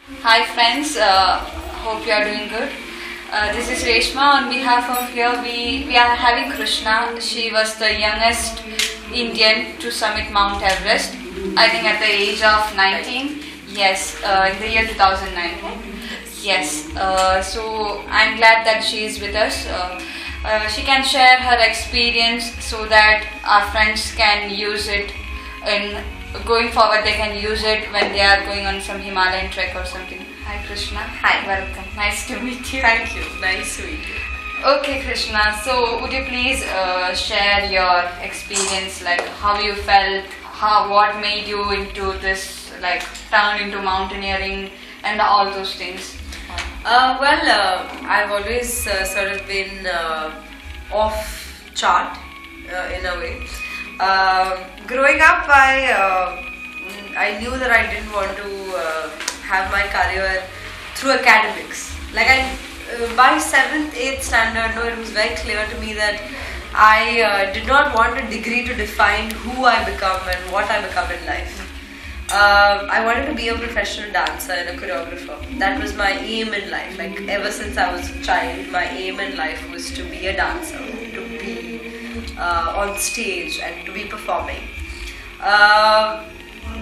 Hi friends, hope you are doing good. This is Reshma. On behalf of here, we are having Krushnaa. She was the youngest Indian to summit Mount Everest. I think at the age of 19. Yes, in the year 2009. Yes. So I'm glad that she is with us. She can share her experience so that our friends can use it in going forward. They can use it when they are going on some Himalayan trek or something. Hi Krushnaa. Hi. Welcome. Nice to meet you. Thank you. Nice to meet you. Okay Krushnaa, so would you please share your experience, like how you felt, what made you into this, like turn into mountaineering and all those things? I've always sort of been off chart in a way. Growing up, I knew that I didn't want to have my career through academics. By 7th, 8th standard, it was very clear to me that I did not want a degree to define who I become and what I become in life. I wanted to be a professional dancer and a choreographer. That was my aim in life. Like ever since I was a child, my aim in life was to be a dancer, to be on stage and to be performing.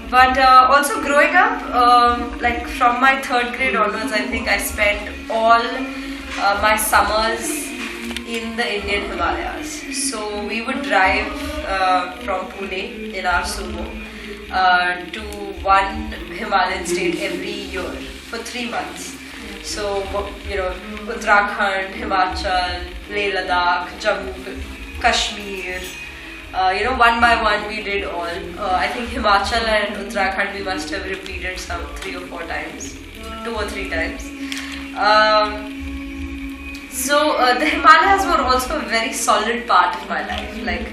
But also growing up, like from my 3rd grade onwards, I think I spent all my summers in the Indian Himalayas. So we would drive from Pune in our sumo to one Himalayan state every year for 3 months. So, Uttarakhand, Himachal, Leh Ladakh, Jammu, Kashmir. One by one we did all. I think Himachal and Uttarakhand we must have repeated some 3 or 4 times, 2 or 3 times. The Himalayas were also a very solid part of my life. Like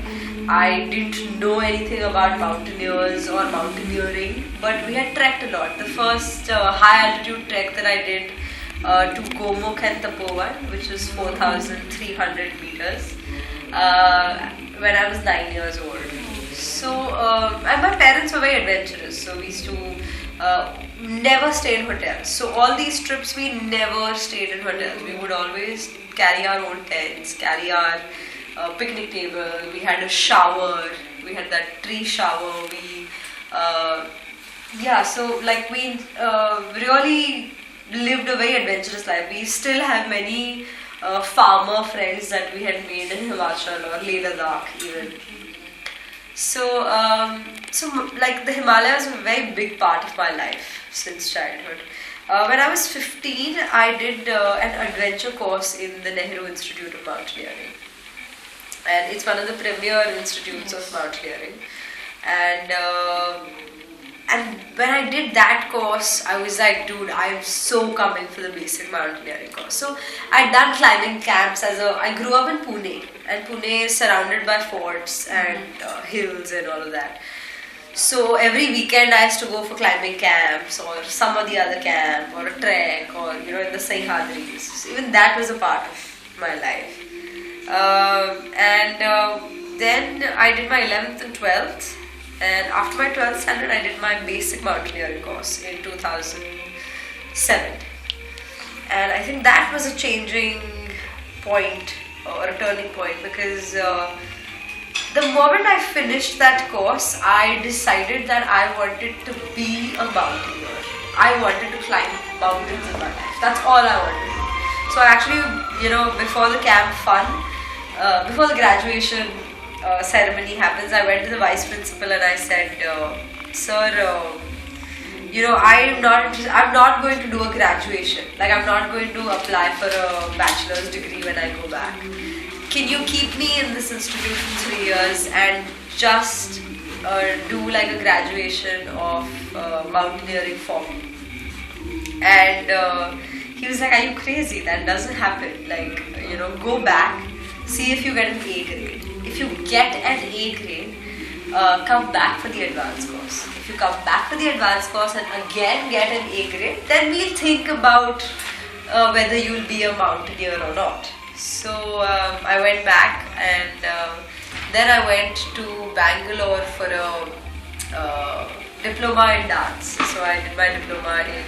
I didn't know anything about mountaineers or mountaineering, but we had trekked a lot. The first high altitude trek that I did to Gomukh and Tapovan, which is 4,300 meters, when I was 9 years old. So, and my parents were very adventurous, so we used to never stay in hotels. So all these trips we never stayed in hotels. We would always carry our own tents, carry our picnic table. We had a shower. We had that tree shower. We really lived a very adventurous life. We still have many farmer friends that we had made in Himachal or Leh Ladakh even. So the Himalayas were a very big part of my life since childhood. When I was 15, I did an adventure course in the Nehru Institute of Mountaineering. And it's one of the premier institutes of mountaineering. And when I did that course, I was like, dude, I'm so coming for the basic mountaineering course. So I'd done climbing camps I grew up in Pune, and Pune is surrounded by forts and hills and all of that. So every weekend I used to go for climbing camps or some or the other camp or a trek or in the Sahyadris. So even that was a part of my life. Then I did my 11th and 12th. And after my 12th standard, I did my basic mountaineering course in 2007. And I think that was a changing point or a turning point, because the moment I finished that course, I decided that I wanted to be a mountaineer. I wanted to climb mountains in my life. That's all I wanted to do. So actually, before the camp fun, before the graduation ceremony happens, I went to the vice principal and I said, sir, I'm not going to do a graduation. Like I'm not going to apply for a bachelor's degree when I go back. Can you keep me in this institute for 3 years and just do like a graduation of mountaineering for me? And he was like, are you crazy? That doesn't happen. Like, go back, see if you get an A grade. If you get an A grade, come back for the advanced course. If you come back for the advanced course and again get an A grade, then we'll think about whether you'll be a mountaineer or not. So I went back, and then I went to Bangalore for a diploma in dance. So I did my diploma in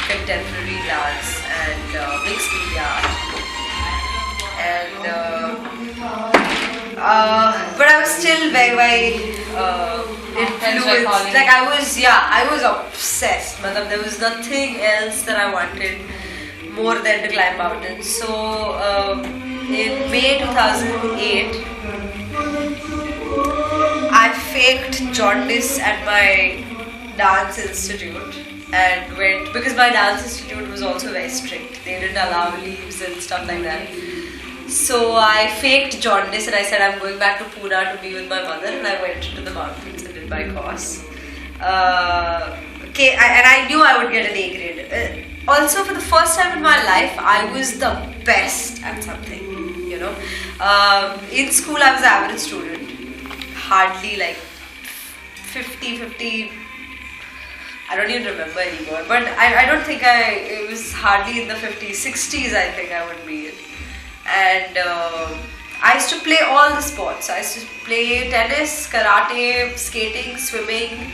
contemporary dance and mixed media art. And but I was still very influenced. Like I was obsessed. There was nothing else that I wanted more than to climb mountains. So in May 2008, I faked jaundice at my dance institute and went, because my dance institute was also very strict. They didn't allow leaves and stuff like that. So I faked jaundice and I said I'm going back to Pune to be with my mother, and I went to the mountains and did my course. And I knew I would get an A grade. Also, for the first time in my life, I was the best at something, you know. In school, I was an average student. Hardly like 50, I don't even remember anymore. But I don't think it was hardly in the 50s, 60s I think I would be in. And I used to play all the sports. I used to play tennis, karate, skating, swimming.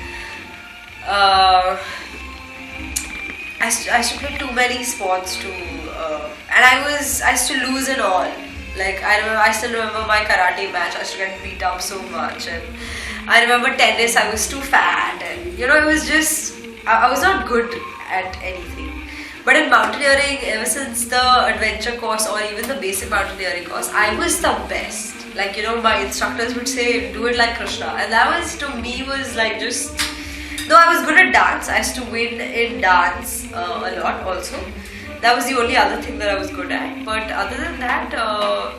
I used to play too many sports too, and I used to lose in all. Like I still remember my karate match. I used to get beat up so much, and I remember tennis. I was too fat, and it was just I was not good at anything. But in mountaineering, ever since the adventure course or even the basic mountaineering course, I was the best. Like my instructors would say, "Do it like Krushnaa," and that was to me was like just. Though I was good at dance, I used to win in dance a lot also. That was the only other thing that I was good at. But other than that,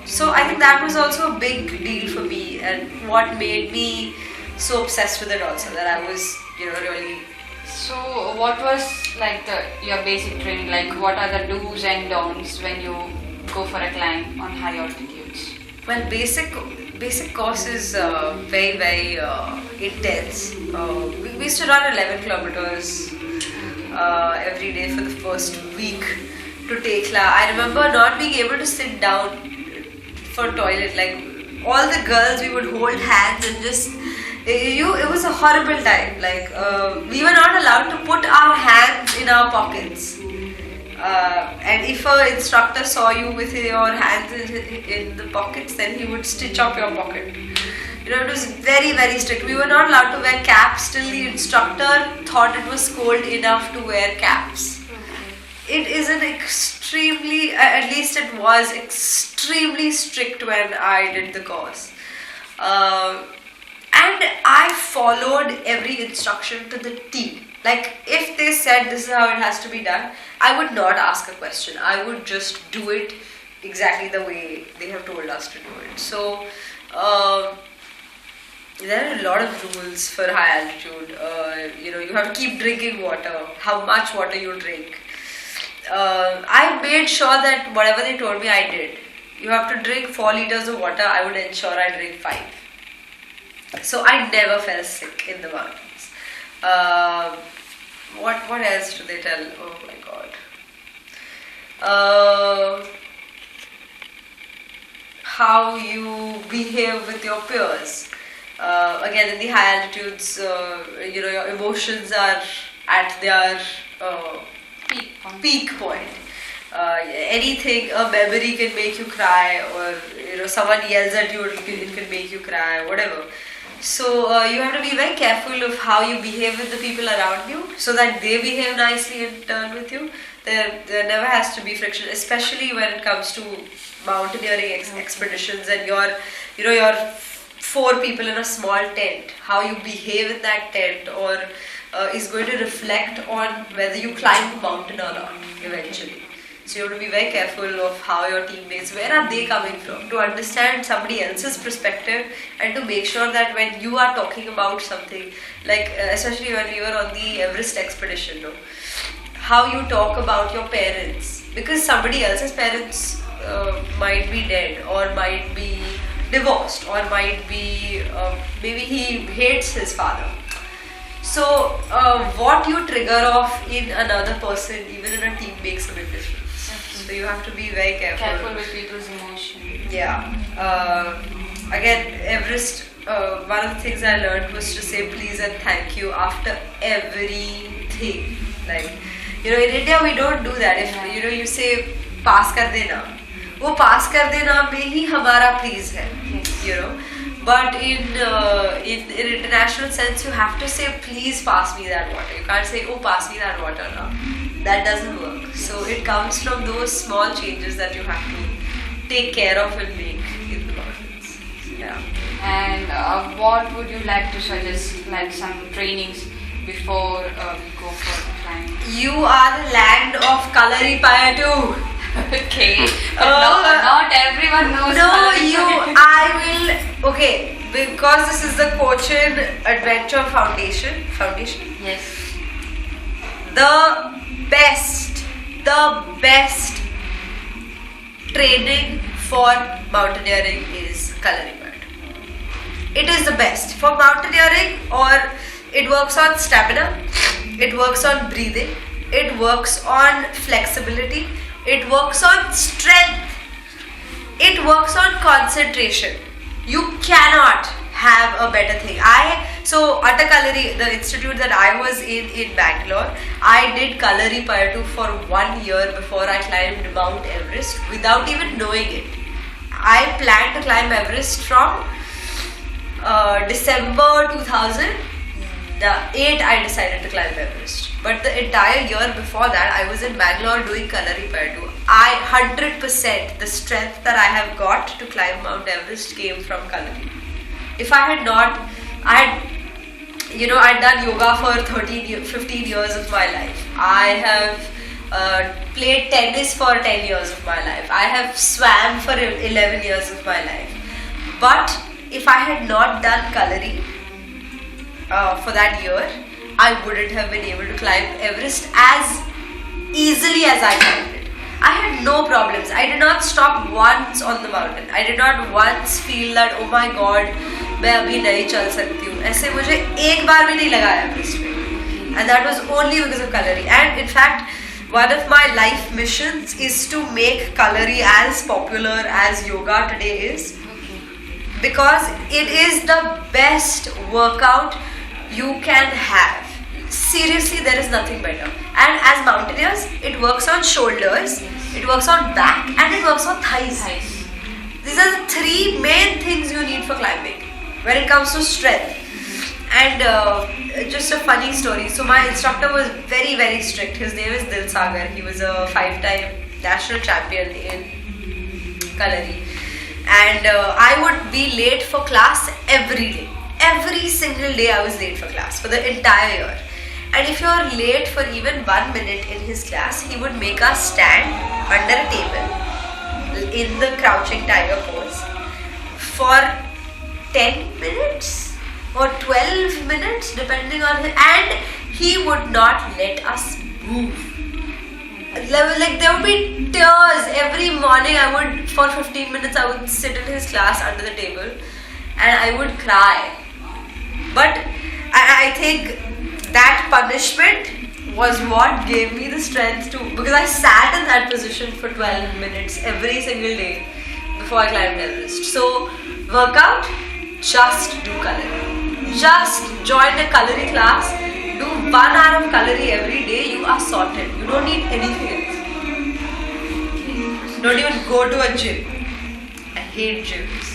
so I think that was also a big deal for me, and what made me so obsessed with it also, that I was, really. So what was like your basic training? Like what are the do's and don'ts when you go for a climb on high altitudes? Well, basic course is very intense. We used to run 11 kilometers every day for the first week to take class. I remember not being able to sit down for toilet. Like all the girls, we would hold hands and just. It was a horrible time. Like we were not allowed to put our hands in our pockets. And if an instructor saw you with your hands in the pockets, then he would stitch up your pocket. It was very, very strict. We were not allowed to wear caps till the instructor thought it was cold enough to wear caps. It is an extremely, at least it was extremely strict when I did the course. And I followed every instruction to the T. Like if they said this is how it has to be done, I would not ask a question. I would just do it exactly the way they have told us to do it. So there are a lot of rules for high altitude. You have to keep drinking water. How much water you drink. I made sure that whatever they told me, I did. You have to drink 4 liters of water. I would ensure I drink 5. So I never fell sick in the mountains. What else do they tell? Oh my god. How you behave with your peers. Again, in the high altitudes, your emotions are at their peak point. Anything, a memory can make you cry, or someone yells at you, it can make you cry, whatever. So you have to be very careful of how you behave with the people around you, so that they behave nicely in turn with you. There never has to be friction, especially when it comes to mountaineering expeditions, and you're 4 people in a small tent. How you behave in that tent or is going to reflect on whether you climb a mountain or not eventually. So you have to be very careful of how your teammates, where are they coming from, to understand somebody else's perspective, and to make sure that when you are talking about something, like especially when we were on the Everest expedition, how you talk about your parents, because somebody else's parents might be dead, or might be divorced, or might be maybe he hates his father. So what you trigger off in another person, even in a team, makes a big difference. So you have to be very careful. Careful with people's emotions. Yeah. Again, Everest, one of the things I learned was to say please and thank you after everything. Like, You know, in India we don't do that. If you know, you say pass kar dena, वो pass kar dena में ही हमारा please है. You know, but in international sense you have to say please pass me that water. You can't say oh pass me that water now. That doesn't work. So it comes from those small changes that you have to take care of and make in the mountains. Yeah. And what would you like to suggest, like some trainings before we go for climbing? You are the land of Kalari Paya too. Okay, but not everyone knows. No, Kalari I will. Okay, because this is the Cochin Adventure Foundation. Yes. The best training for mountaineering is Kalari Paya. It is the best for mountaineering, or it works on stamina, it works on breathing, it works on flexibility, it works on strength, it works on concentration. You cannot have a better thing. So Atta Kalari, the institute that I was in Bangalore, I did Kalari Payatu for 1 year before I climbed Mount Everest without even knowing it. I planned to climb Everest from December 2008 I decided to climb Everest. But the entire year before that I was in Bangalore doing Kalari Payatu. 100% the strength that I have got to climb Mount Everest came from Kalari. If I had not, I'd done yoga for 15 years of my life. I have played tennis for 10 years of my life. I have swam for 11 years of my life. But if I had not done Kalari for that year, I wouldn't have been able to climb Everest as easily as I climbed it. I had no problems. I did not stop once on the mountain. I did not once feel that oh my god, मैं अभी नहीं चल सकती हूँ. ऐसे मुझे एक बार भी नहीं लगा Everest में. And that was only because of Kalari. And in fact, one of my life missions is to make Kalari as popular as yoga today is. Because it is the best workout you can have. Seriously, there is nothing better. And as mountaineers, it works on shoulders, it works on back, and it works on thighs. These are the three main things you need for climbing when it comes to strength. And just a funny story. So my instructor was very, very strict. His name is Dil Sagar. He was a 5-time national champion in Kalari. And I would be late for class every day. Every single day I was late for class for the entire year. And if you're late for even 1 minute in his class, he would make us stand under a table in the crouching tiger pose for 10 minutes or 12 minutes depending on him, and he would not let us move. Like there would be tears every morning. For 15 minutes I would sit in his class under the table and I would cry. But I think that punishment was what gave me the strength to, because I sat in that position for 12 minutes every single day before I climbed Everest. So workout, just do Kalari. Just join a Kalari class, do 1 hour of Kalari every day, you are sorted. You don't need anything else. Don't even go to a gym. I hate gyms.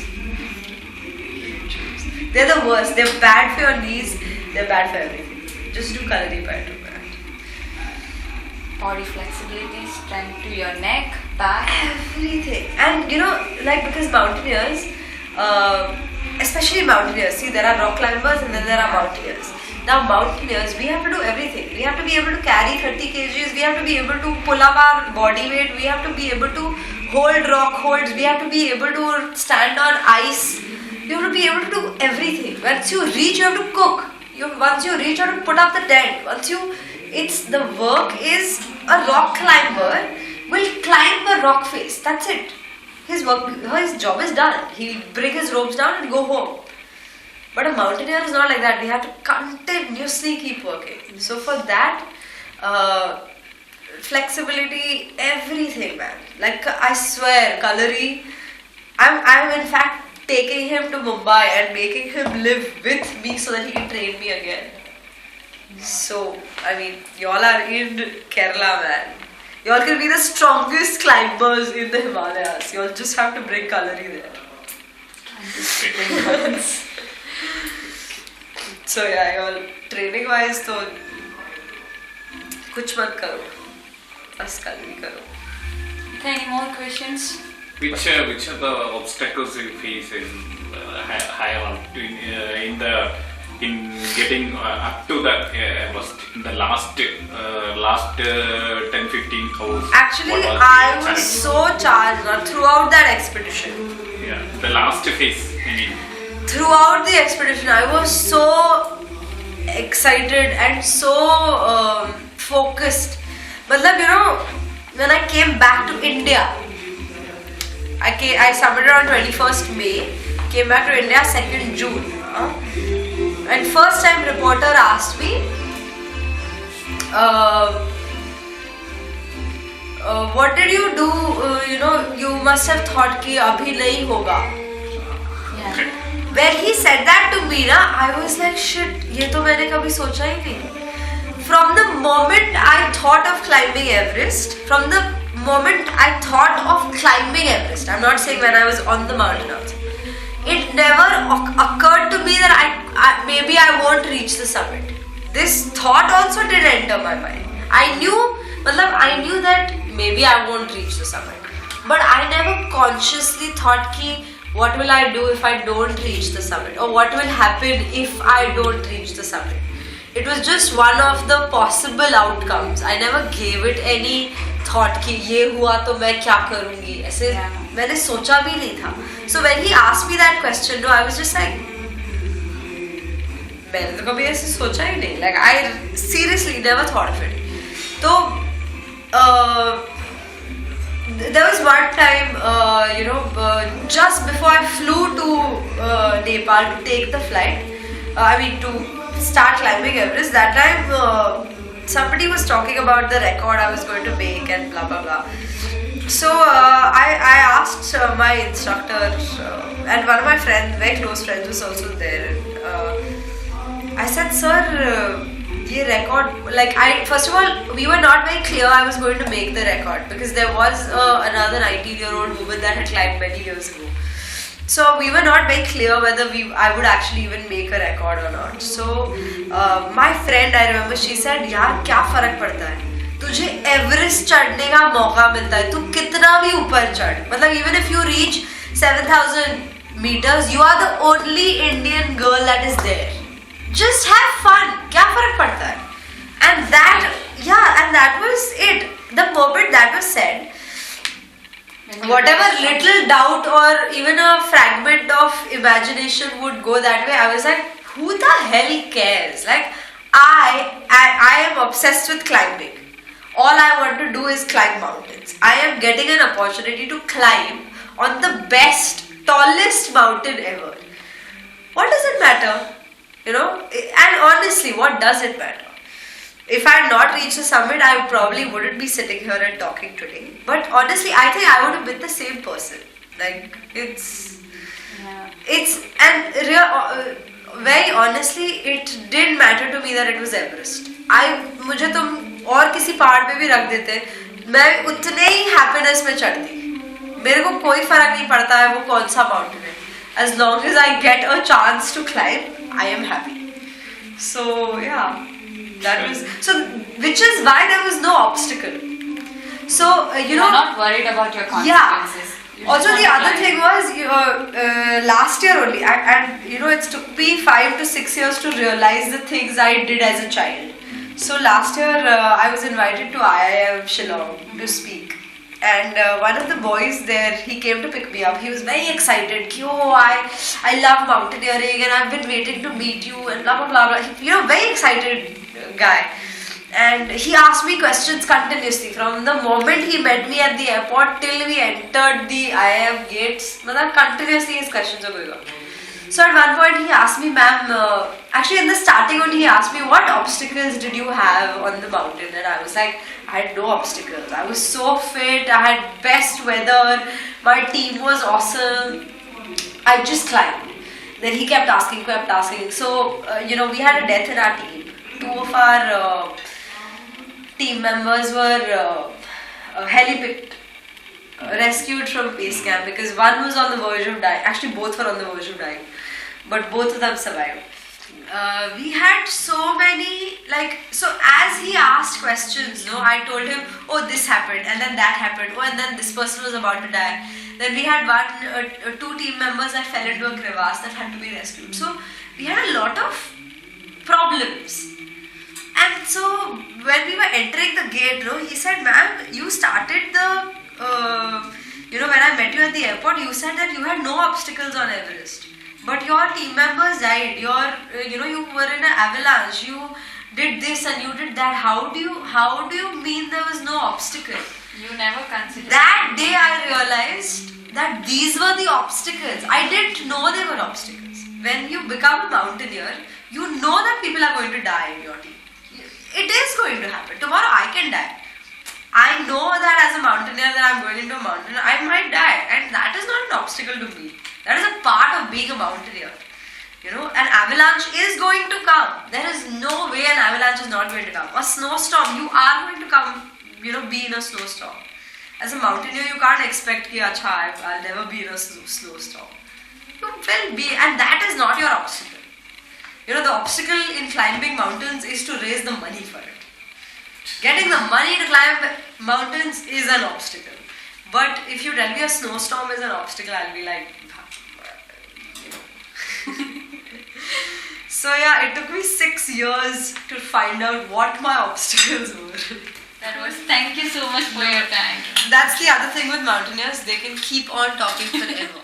They're the worst. They're bad for your knees, they're bad for everything. Just do Kalari Payatu. Body flexibility, strength to your neck, back, everything. And because mountaineers, especially mountaineers, see, there are rock climbers and then there are mountaineers. Now mountaineers, we have to do everything. We have to be able to carry 30 kgs, we have to be able to pull up our body weight, we have to be able to hold rock holds, we have to be able to stand on ice, you have to be able to do everything. Once you reach, you have to cook. Once you reach, you have to put up the tent. The work is a rock climber will climb a rock face. That's it. His job is done. He'll bring his ropes down and go home. But a mountaineer is not like that. We have to continuously keep working. So for that, flexibility, everything, man. Like I swear, Kalari, I'm in fact taking him to Mumbai and making him live with me so that he can train me again. So, I mean, y'all are in Kerala, man. Y'all can be the strongest climbers in the Himalayas. Y'all just have to bring Kalari there. So yeah, y'all training wise, तो कुछ मत करो, बस Kalari करो. Any more questions? Which are the obstacles you face in higher altitude in getting up to the Everest in the last 10-15 hours? Actually, I was so charged throughout that expedition. Yeah, the last phase. I mean, Throughout the expedition, I was so excited and so focused. Matlab, you know, when I came back to India, I submitted on 21st May, came back to India 2nd June. And first time reporter asked me, what did you do? You must have thought कि अभी नहीं होगा. Yeah. When he said that to me, I was like, shit, ये तो मैंने कभी सोचा ही नहीं. From the moment I thought of climbing Everest, I'm not saying when I was on the mountain also. It never occurred to me that maybe I won't reach the summit. This thought also didn't enter my mind. I knew that maybe I won't reach the summit. But I never consciously thought ki, what will I do if I don't reach the summit? Or what will happen if I don't reach the summit? It was just one of the possible outcomes. I never gave it any thought कि ये हुआ तो मैं क्या करूँगी. ऐसे मैंने सोचा भी नहीं था. So when he asked me that question, I was just like, मैंने तो कभी ऐसे सोचा ही नहीं. Like I seriously never thought of it. So there was one time, just before I flew to Nepal to take the flight, to start climbing Everest, that time somebody was talking about the record I was going to make and blah blah blah. So I asked my instructor and one of my friends, very close friends, was also there. I said, sir, ये record, first of all, we were not very clear I was going to make the record because there was another 19-year-old woman that had climbed many years ago. So we were not very clear whether I would actually even make a record or not. So my friend, I remember, she said, यार क्या फर्क पड़ता है? तुझे Everest चढ़ने का मौका मिलता है, तू कितना भी ऊपर चढ़. मतलब even if you reach 7,000 meters, you are the only Indian girl that is there. Just have fun. क्या फर्क पड़ता है? And that was it. The moment that was said, whatever little doubt or even a fragment of imagination would go that way, I was like, who the hell cares? Like, I am obsessed with climbing. All I want to do is climb mountains. I am getting an opportunity to climb on the best, tallest mountain ever. What does it matter? And honestly, what does it matter? If I had not reached the summit, I probably wouldn't be sitting here and talking today. But honestly, I think I would have been the same person. Like, very honestly, it didn't matter to me that it was Everest. मुझे तुम और किसी पहाड़ पे भी रख देते, मैं उतने ही happiness में चढ़ती. मेरे को कोई फर्क नहीं पड़ता है वो कौन सा mountain है. As long as I get a chance to climb, I am happy. So yeah, which is why there was no obstacle. So You're not worried about your consequences. Yeah. Also, the other thing was last year only, and it took me 5 to 6 years to realize the things I did as a child. So last year I was invited to IIM Shillong to speak. And one of the boys there, he came to pick me up. He was very excited. I love mountaineering and I've been waiting to meet you and blah blah blah blah. Very excited guy. And he asked me questions continuously from the moment he met me at the airport till we entered the IIM gates. Continuously his questions were going on. So at one point he asked me, ma'am, actually in the starting only he asked me, what obstacles did you have on the mountain? And I was like, I had no obstacles. I was so fit, I had best weather, my team was awesome. I just climbed. Then he kept asking. So, we had a death in our team. two of our team members were heli-picked, rescued from base camp because one was on the verge of dying. Actually, both were on the verge of dying, but both of them survived. We had so many, so as he asked questions, I told him, oh, this happened, and then that happened, oh, and then this person was about to die. Then we had two team members that fell into a crevasse that had to be rescued. So we had a lot of problems. And so when we were entering the gate, he said, ma'am, you started the, when I met you at the airport, you said that you had no obstacles on Everest. But your team members died, you were in an avalanche, you did this and you did that. How do you mean there was no obstacle? You never considered that day I realized that these were the obstacles. I didn't know they were obstacles. When you become a mountaineer, you know that people are going to die in your team. It is going to happen. Tomorrow I can die. I know that as a mountaineer that I'm going into a mountain, I might die, and that is not an obstacle to me. That is a part of being a mountaineer. An avalanche is going to come. There is no way an avalanche is not going to come. A snowstorm, you are going to come, be in a snowstorm. As a mountaineer, you can't expect that I'll never be in a snowstorm. You will be, and that is not your obstacle. The obstacle in climbing mountains is to raise the money for it. Getting the money to climb mountains is an obstacle. But if you tell me a snowstorm is an obstacle, I'll be like, So yeah, it took me 6 years to find out what my obstacles were. Thank you so much for your time. That's the other thing with mountaineers, they can keep on talking forever.